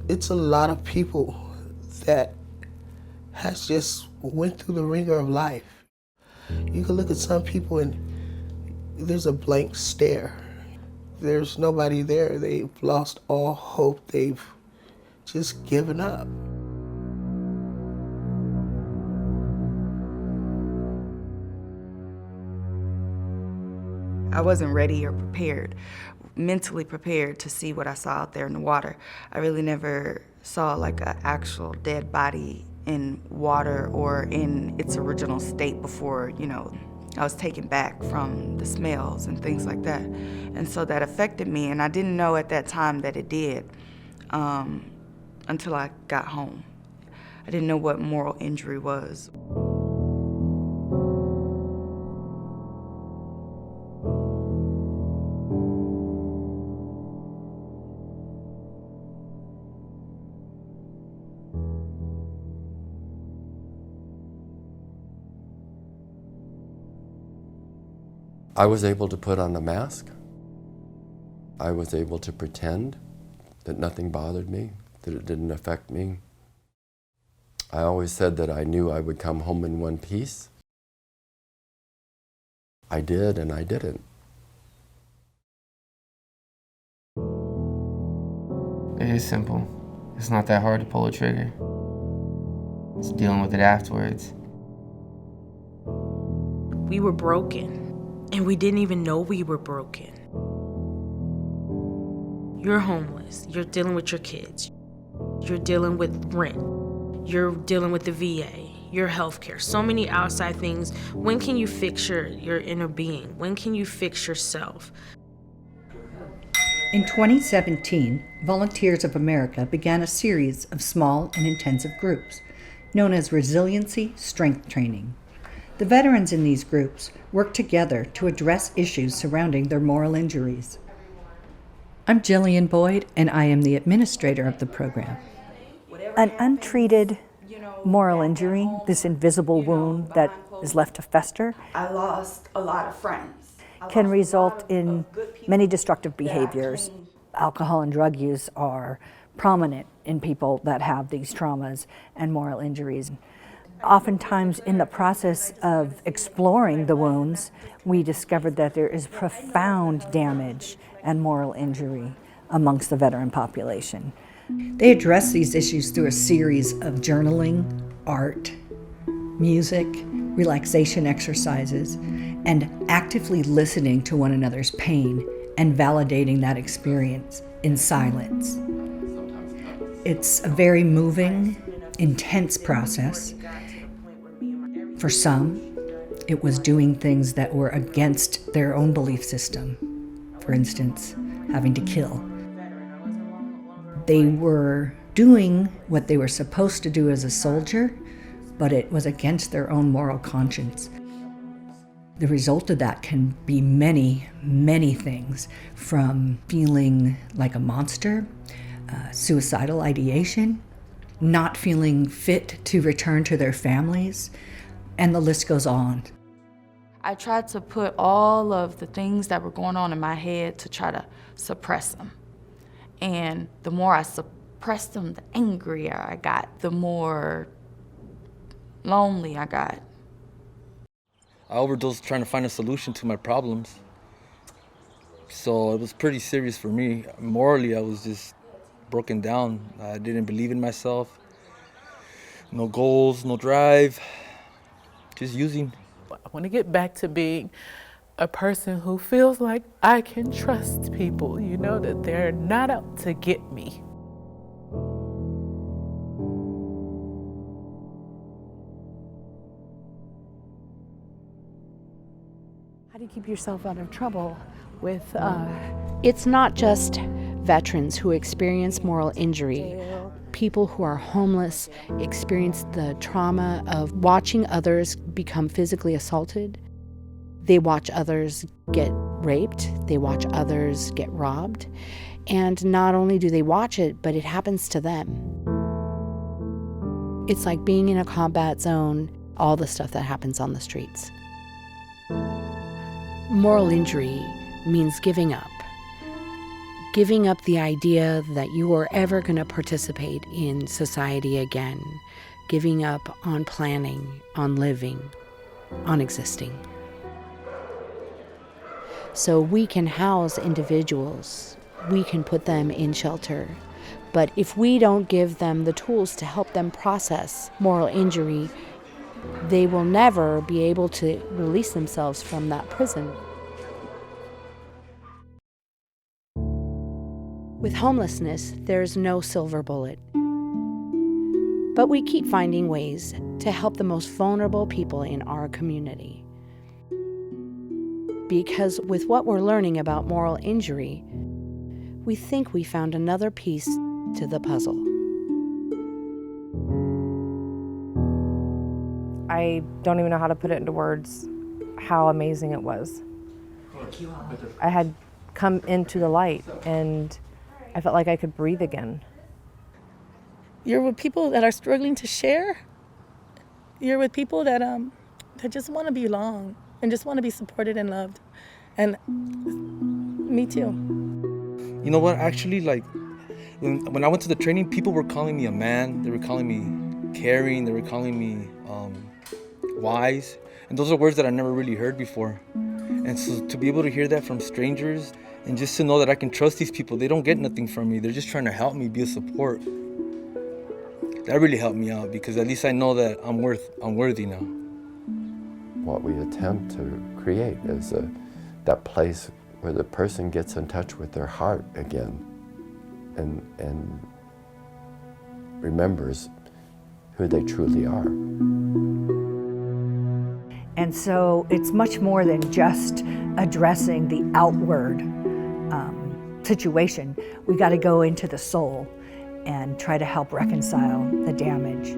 It's a lot of people that has just went through the ringer of life. You can look at some people and there's a blank stare. There's nobody there. They've lost all hope. They've just given up. I wasn't ready or prepared, mentally prepared to see what I saw out there in the water. I really never saw like an actual dead body in water or in its original state before, I was taken back from the smells and things like that. And so that affected me, and I didn't know at that time that it did until I got home. I didn't know what moral injury was. I was able to put on a mask. I was able to pretend that nothing bothered me, that it didn't affect me. I always said that I knew I would come home in one piece. I did, and I didn't. It is simple. It's not that hard to pull a trigger. It's dealing with it afterwards. We were broken, and we didn't even know we were broken. You're homeless. You're dealing with your kids. You're dealing with rent. You're dealing with the VA, your healthcare, so many outside things. When can you fix your inner being? When can you fix yourself? In 2017, Volunteers of America began a series of small and intensive groups known as Resiliency Strength Training. The veterans in these groups work together to address issues surrounding their moral injuries. I'm Jillian Boyd, and I am the administrator of the program. An untreated moral injury, this invisible wound that is left to fester, I lost a lot of friends. can result in many destructive behaviors. Alcohol and drug use are prominent in people that have these traumas and moral injuries. Oftentimes, in the process of exploring the wounds, we discovered that there is profound damage and moral injury amongst the veteran population. They address these issues through a series of journaling, art, music, relaxation exercises, and actively listening to one another's pain and validating that experience in silence. It's a very moving, intense process. For some, it was doing things that were against their own belief system. For instance, having to kill. They were doing what they were supposed to do as a soldier, but it was against their own moral conscience. The result of that can be many, many things, from feeling like a monster, suicidal ideation, not feeling fit to return to their families, and the list goes on. I tried to put all of the things that were going on in my head to try to suppress them. And the more I suppressed them, the angrier I got, the more lonely I got. I overdosed trying to find a solution to my problems. So it was pretty serious for me. Morally, I was just broken down. I didn't believe in myself. No goals, no drive, just using. I want to get back to being a person who feels like I can trust people, that they're not out to get me. How do you keep yourself out of trouble with... It's not just veterans who experience moral injury. People who are homeless experience the trauma of watching others become physically assaulted. They watch others get raped. They watch others get robbed. And not only do they watch it, but it happens to them. It's like being in a combat zone, all the stuff that happens on the streets. Moral injury means giving up. giving up the idea that you are ever going to participate in society again, giving up on planning, on living, on existing. So we can house individuals, we can put them in shelter, but if we don't give them the tools to help them process moral injury, they will never be able to release themselves from that prison. With homelessness, there's no silver bullet. But we keep finding ways to help the most vulnerable people in our community. Because with what we're learning about moral injury, we think we found another piece to the puzzle. I don't even know how to put it into words how amazing it was. I had come into the light and I felt like I could breathe again. You're with people that are struggling to share. You're with people that just want to belong and just want to be supported and loved. And me too. You know what? Actually, like when I went to the training, people were calling me a man. They were calling me caring. They were calling me wise. And those are words that I never really heard before. And so to be able to hear that from strangers and just to know that I can trust these people, they don't get nothing from me. They're just trying to help me, be a support. That really helped me out because at least I know that I'm worthy now. What we attempt to create is that place where the person gets in touch with their heart again and remembers who they truly are. And so it's much more than just addressing the outward situation. We got to go into the soul and try to help reconcile the damage.